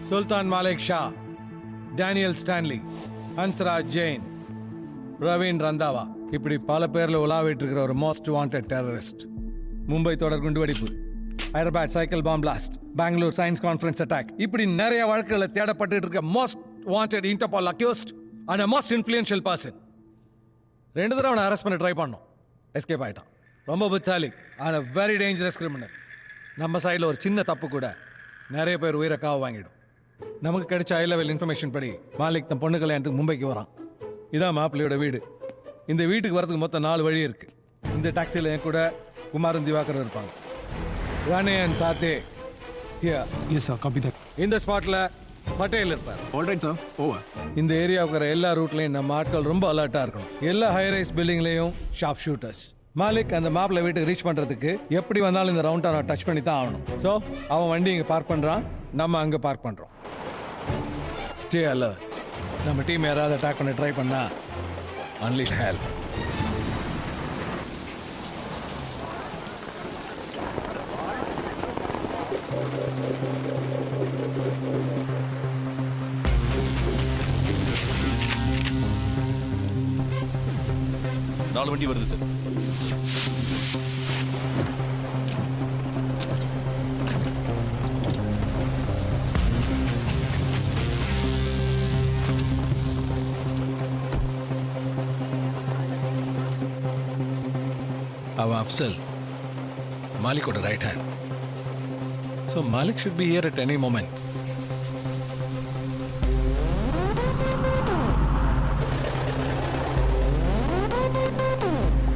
Sultan Malik Shah, Daniel Stanley, Hansraj Jain, Praveen Randhawa. இப்படி பல பேர்ல உலாவிட்டு இருக்கிற ஒரு மோஸ்ட் வாண்டட் டெரரிஸ்ட். மும்பை தொடர் குண்டுவெடிப்பு, Hyderabad cycle bomb blast, Bangalore science conference attack, இப்படி நிறைய வழக்குகளை தேடப்பட்டு இருக்க most wanted Interpol accused and most influential person. 2 தடவை அவனை அரெஸ்ட் பண்ண ட்ரை பண்ணோம், எஸ்கேப் ஆயிட்டான். ரொம்ப புத்தாலி அண்ட் வெரி டேஞ்சரஸ் கிரிமினல். நம்ம சைடில் ஒரு சின்ன தப்பு கூட நிறைய பேர் உயிரை காவு வாங்கிடும். நமக்கு கிடைச்ச ஹை லெவல் இன்ஃபர்மேஷன் படி மாலிக் தன் பொண்ணு கல்யாணத்துக்கு மும்பைக்கு வரான். இதான் மாப்பிள்ளையோட வீடு. இந்த வீட்டுக்கு வரதுக்கு மொத்தம் 4 வழி இருக்கு. இந்த டாக்ஸியில் என் கூட குமாரன் திவாகர் இருப்பாங்க. Rane and Sathe yes sir, copy that. இந்த ஸ்பாட்ல பட்டேல் இருப்பார். Alright sir, over. இந்த ஏரியாவுக்கு வர எல்லா ரூட்லையும் நம்ம ஆட்கள் ரொம்ப அலர்ட்டா இருக்கணும். எல்லா ஹை ரைஸ் பில்டிங்லையும் ஷார்ப் ஷூட்டர்ஸ். மாலிக் அந்த மாப்பிள்ளை வீட்டுக்கு ரீச் பண்றதுக்கு எப்படி வந்தாலும் இந்த ரவுண்டை நான் டச் பண்ணி தான் ஆகணும். ஸோ அவன் வண்டி இங்கே பார்க் பண்றான், நம்ம அங்கே பார்க் பண்றோம். Stay alert. நம்ம டீம் யாராவது அட்டாக் பண்ண ட்ரை பண்ணா unleash hell. நாலு வண்டி வருது சார். அவன் அப்சல், மாலிக்கோட right hand. So Malik should be here at any moment.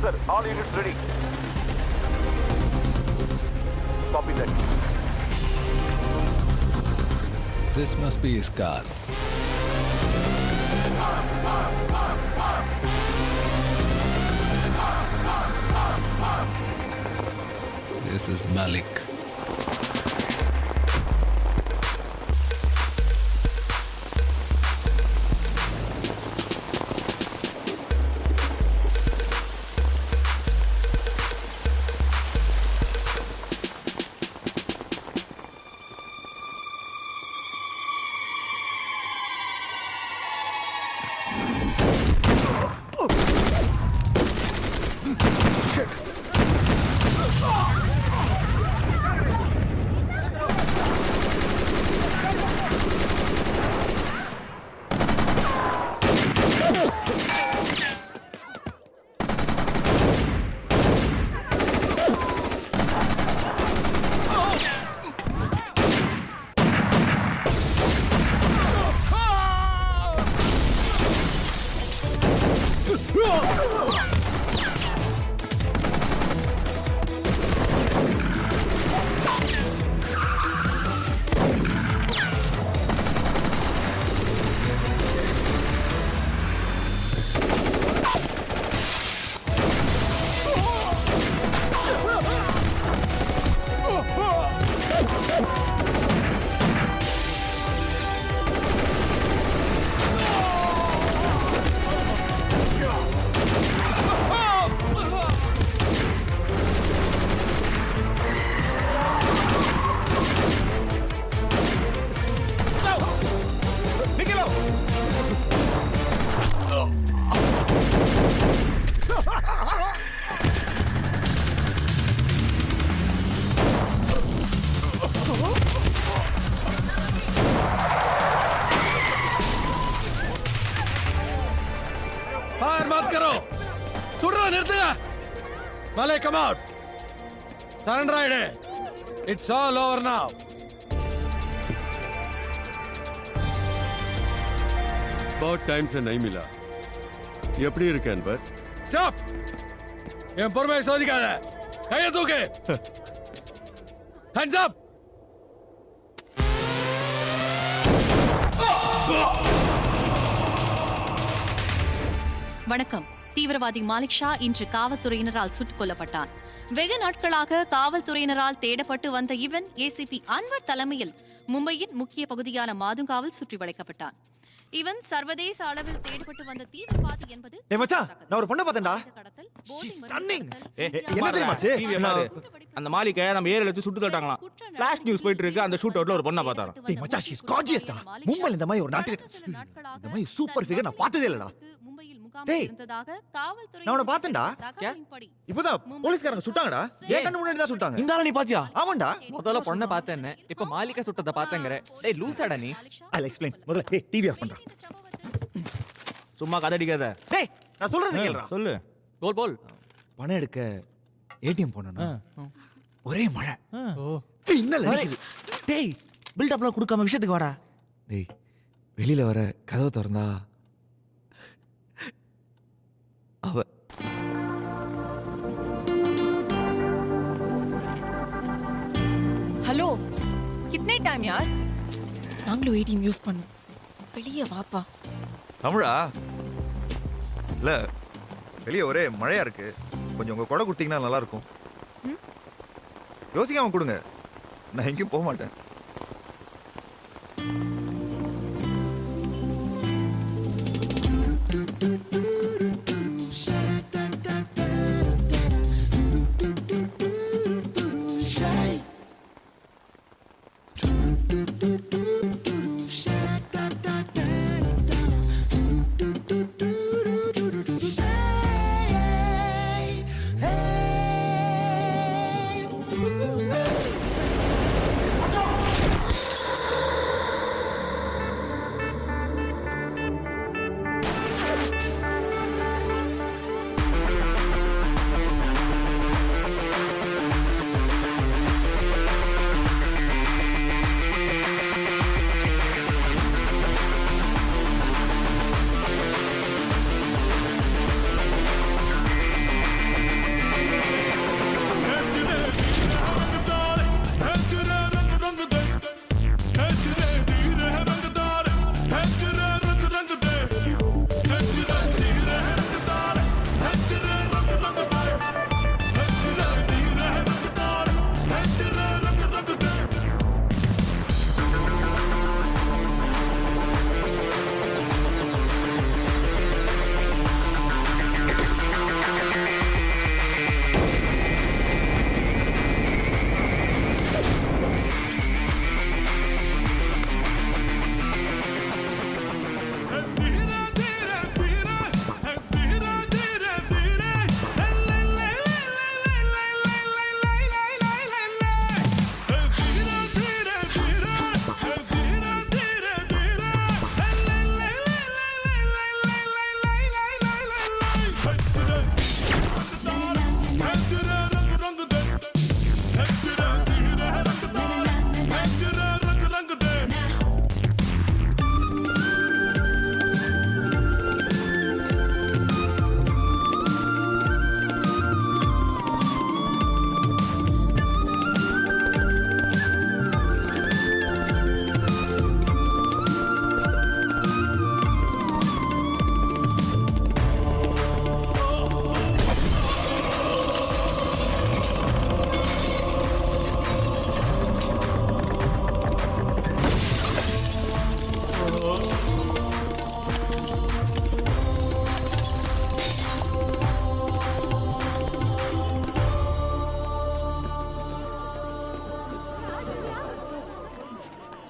Sir, all units ready. Copy that. This must be his car. This is Malik. Malik, come out! Surrender ID! It's all over now. बहुत time से नहीं मिला, எப்படி இருக்கு அன்பர்? Stop! என் பொறுமையை சோதிக்காத. கையை தூக்கு. Hands up. வணக்கம். தீவிரவாதி மாலிக் ஷா இன்று காவல்துறையினரால் சுட்டுக் கொல்லப்பட்டான். வெகு நாட்களாக காவல்துறையினரால் தேடப்பட்டு வந்த இவன் ஏசிபி அன்வர் தலைமையில் மும்பையின் முக்கிய பகுதியான மாதுங்காவில் சுற்றி வளைக்கப்பட்டான். இவன் சர்வதேச அளவில் தேடப்பட்டு வந்த தீவிரவாதி என்பது நான் ஒரு பொண்ணை பார்த்தேன்டா. என்ன தெரியுமாச்சு? அந்த மாலிகை நம்ம ஏரியால வச்சு சுட்டு தட்டாங்களாம். ஃபிளாஷ் நியூஸ் போயிட்டு இருக்கு. அந்த ஷூட் அவுட்ல ஒரு பொண்ணை பார்த்தாராம். டேய் மச்சான், ஷீ இஸ் கார்ஜியஸ்டா. மும்பைல இந்த மாதிரி ஒரு நாட்டுக்கு இந்த மாதிரி சூப்பர் ஃபிகர் நான் பார்த்ததே இல்லடா. டேய், நான் உன்னை பார்த்தேன்டா. இப்போதான் போலீஸ்காரங்க சுட்டாங்கடா. ஏன் கண்ணு முன்னாடி தான் சுட்டாங்க. இந்த ஆள நீ பாத்தியா? ஆமாண்டா. முதல்ல பொண்ணை பார்த்தேன்னு இப்ப மாலிகை சுட்டதை பார்த்தேங்கற. டேய் லூசாடா நீ. I'll explain. முதல்ல டேய் டிவி ஆஃப் பண்றா. சும்மா கதை அடிக்காத. டேய் நான் சொல்றது கேளுடா. சொல்லு. போல் போல். பணம் எடுக்க ஏடிஎம் போனேனா ஒரே மழை. பின்னல அடிக்குது. டேய் பில்ட்-அப்லாம் கொடுக்காம விஷயத்துக்கு வாடா. டேய் வெளியில வர கதவை திறந்தா அவ हेलो कितने टाइम यार நாங்களும் ஏடிஎம் யூஸ் பண்ணோம் வெளியே வாப்பா தமிழா இல்ல வெளியே ஒரே மழையா இருக்கு கொஞ்சம் உங்க கொடை கொடுத்தீங்கன்னா நல்லா இருக்கும் யோசிக்காம கொடுங்க நான் எங்கேயும் போக மாட்டேன்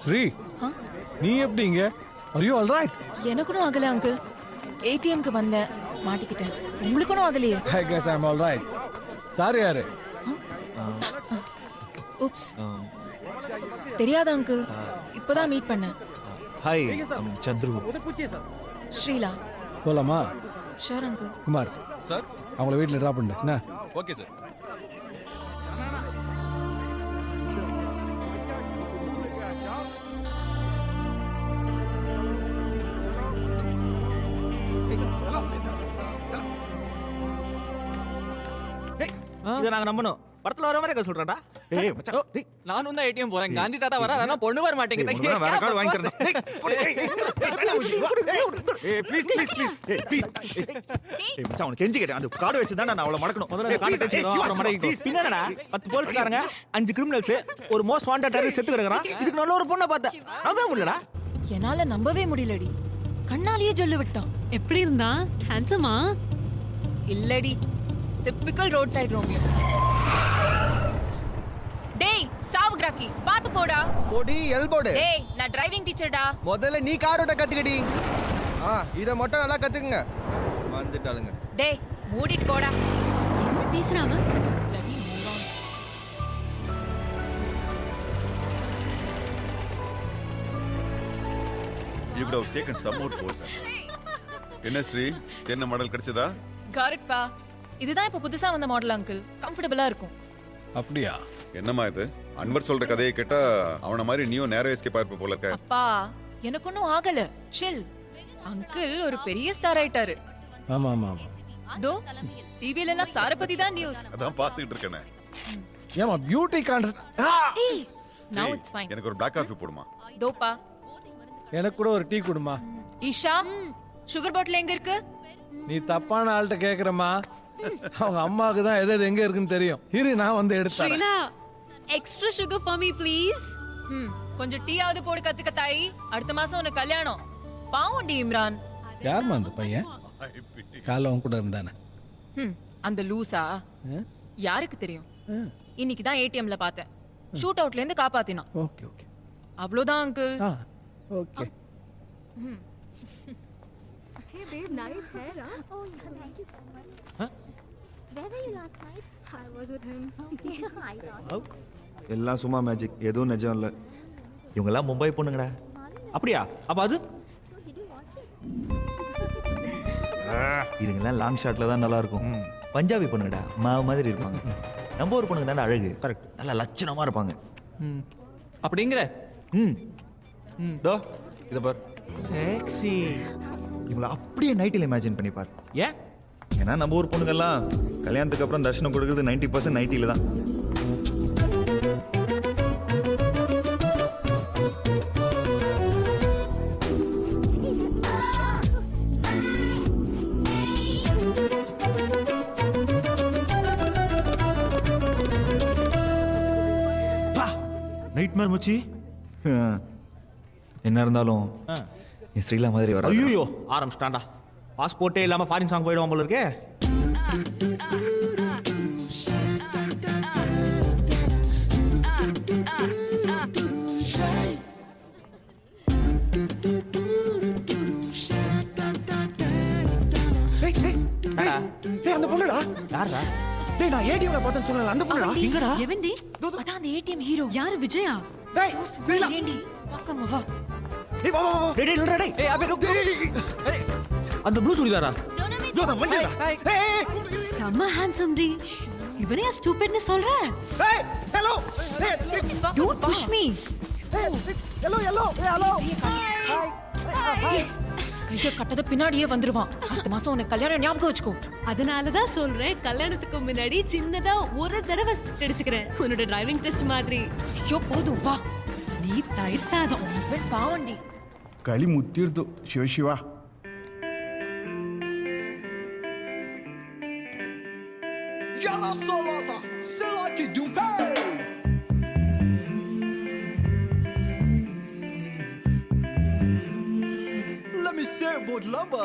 ஸ்ரீ நீ எப்படிங்க? Are you all right? எனக்கும் ஆகல அங்கிள் ஏடிஎம்க்கு வந்தேன் மாட்டிக்கிட்டேன் உங்களுக்கும் ஆகலையே I guess I'm all right. Sorry யாரு? உப்ஸ் தெரியாத அங்கிள் இப்போதான் மீட் பண்ணேன் ஹாய் சந்துரு. ஸ்ரீலா போலாமா? Sure uncle Kumar sir. அவங்கள வீட்டில் ட்ராப் பண்ணு என்ன? Okay sir. இதை நாங்க நம்பணும். படத்துல வர மாதிரி சொல்றேன்டா. ஏய் மச்சான் டேய் நானும் தான் ஏடிஎம் போறேன். காந்தி தாத்தா வர ஆனா பொண்ணு வர மாட்டேங்குது. உனக்கு நான் வேற கார்டு வாங்கி தரேன். டேய் போடு, ஏய், ஏய், ஏய், தனியா ஊத்தி வா. ஏய் ப்ளீஸ் ப்ளீஸ் ப்ளீஸ். ஏய் ப்ளீஸ். ஏய் மச்சான் உனக்கு கெஞ்சி கேட்டேன். அந்த கார்டு வச்சு தான் நான் அவளை மடக்கணும். முதல்ல ஏய், கார்டு please, வச்சுக்கோ, ஏய், அப்புறம் மடக்கிக்கோ. please. பின்னாடா 10 போலீஸ்காரங்க, 5 கிரிமினல்ஸ், ஒரு மோஸ்ட் வாண்டட் டெரரிஸ்ட் செத்து கிடக்குறான். இதுக்கு நல்ல ஒரு பொண்ணை பார்த்தேன். நம்பவே முடியலடா. என்னால நம்பவே முடியலடி. கண்ணாலேயே ஜொல்லு விட்டான். எப்படி இருந்தா? ஹேண்ட்ஸமா? இல்லடி, டிப்பிக்கல் ரோட் சைடு ரோமியோ. டேய் சாவுகிராக்கி பாத்து போடா. போடி எல்போடு. டேய் நான் டிரைவிங் டீச்சர்டா. முதல்ல நீ கார் ஓட்ட கத்துக்கடி. இத மட்டும் நல்லா கத்துக்குங்க. வந்துட்டாளுங்க. டேய் மூடிட்டு போடா. என்ன பேசுறாம? Lady மூவான். You could have taken some more course. என்ன ஸ்ரீ, என்ன மாடல் கிடைச்சதா? காரட் பா. இதுதான் இப்ப புதுசா வந்த மாடல் அங்கிள். கம்ஃபர்ட்டபிளா இருக்கும். அப்படியா? என்னம்மா இது? அன்வர் சொல்ற கதையை கேட்டா அவன மாதிரி நீயும் நேரோ எஸ்கேப் ஆயிருப்ப போல இருக்க. அப்பா எனக்கு ஒன்னும் ஆகல. சில். அங்கிள் ஒரு பெரிய ஸ்டார் ஆயிட்டாரு. ஆமா ஆமா ஆமா. தோ டிவில எல்லாம் சார பத்தி தான் நியூஸ். அதான் பாத்துக்கிட்டு இருக்கேனே. ஏமா பியூட்டி கான்டெஸ்ட். ஏய் நவ இட்ஸ் ஃபைன். எனக்கு ஒரு Black காஃபி போடுமா? தோப்பா. எனக்கு கூட ஒரு டீ குடுமா. ஈஷா சுகர் பாட்டில் எங்க இருக்கு? நீ தப்பான ஆள்கிட்ட கேக்குறமா. அவங்க அம்மாவுக்கு தான் எது எங்க இருக்குன்னு தெரியும். இரு நான் வந்து எடுத்துறேன். Sheela, extra sugar for me please. கொஞ்சம் டீயாவது போடு கத்துக்க தாயி. அடுத்த மாசம் உனக்கு கல்யாணம். பாவண்டி இம்ரான். யாருமா அந்த பையன்? காலைல அவன் கூட இருந்தானே. அந்த லூசா யாருக்கு தெரியும்? இன்னைக்கு தான் ஏடிஎம்ல பார்த்தேன். ஷூட் அவுட்ல இருந்து காப்பாத்தினான். Okay okay. அவ்வளவுதான் uncle. Okay. Hey babe, nice hair, huh? Oh yeah, thank you so much. Where were you last night? I was with him. Okay, I thought. எல்லாம் சும்மா மேஜிக், எதுவும் நிஜம் இல்ல. இவங்க எல்லாம் மும்பை பொண்ணுங்கடா. அப்படியா? அப்ப அது So did you watch it? இதுங்கெல்லாம் லாங் ஷாட்ல தான் நல்லா இருக்கும். பஞ்சாபி பொண்ணுங்கடா, மாவு மாதிரி இருப்பாங்க. நம்ம ஒரு பொண்ணுங்க தானே அழகு. கரெக்ட். நல்லா லட்சணமா இருப்பாங்க. அப்படிங்கற தோ இத பார். செக்ஸி. இவங்கள அப்படியே நைட்டில் இமேஜின் பண்ணி பார். ஏன்? ஏன்னா நம்ம ஊர் பொண்ணுங்கெல்லாம் கல்யாணத்துக்கு அப்புறம் தர்ஷனம் கொடுக்குறது 90% நைட்டில தான். நைட் மேர் மச்சி. என்ன இருந்தாலும் என் ஸ்ரீலா மாதிரி வர. ஐயோ ஆரம்பிச்சிட்டான்டா. பாஸ்போர்ட்டே இல்லாம ஃபாரின் சாங் போயிடுவான் போல இருக்கே. அந்த பொண்ணுடா. யாரா? டேய் நான் ஏடிஎம்ல பார்த்தேன்னு சொன்னல அந்த பொண்ணுடா. எங்கடா? எவன்டி? அதான் அந்த ஏடிஎம் ஹீரோ. யாரு? விஜயா? டேய் ஸ்ரீலா. ஏண்டி பக்கம் வா. டேய் வா வா வா. டேய் டேய் டேய். ஏய் அபே ருக். ஏய், அந்த ப்ளூ சுடிதாரா? ஜோ தான் மஞ்சடா. ஏய் செம்ம ஹேண்ட்ஸம் டி. இவனே ஸ்டூபிட்னு சொல்ற? ஏய் hello. Don't push me. Hello. Hello. கைய கட்டத பின்னாடியே வந்துருவான். அடுத்த மாசம் உனக்கு கல்யாணம் ஞாபகம் வச்சுக்கோ. அதனால தான் சொல்றேன், கல்யாணத்துக்கு முன்னாடி சின்னதா ஒரு தடவை அடிச்சுக்கிறேன். உன்னோட டிரைவிங் டெஸ்ட் மாதிரி. ஐயோ போதும் வா. நீ தயிர் சாதம். ஹஸ்பண்ட் பாவண்டி. ಕಲಿ ಮುತ್ತಿರ್ತು Shiva Shiva. Let me say about lumber.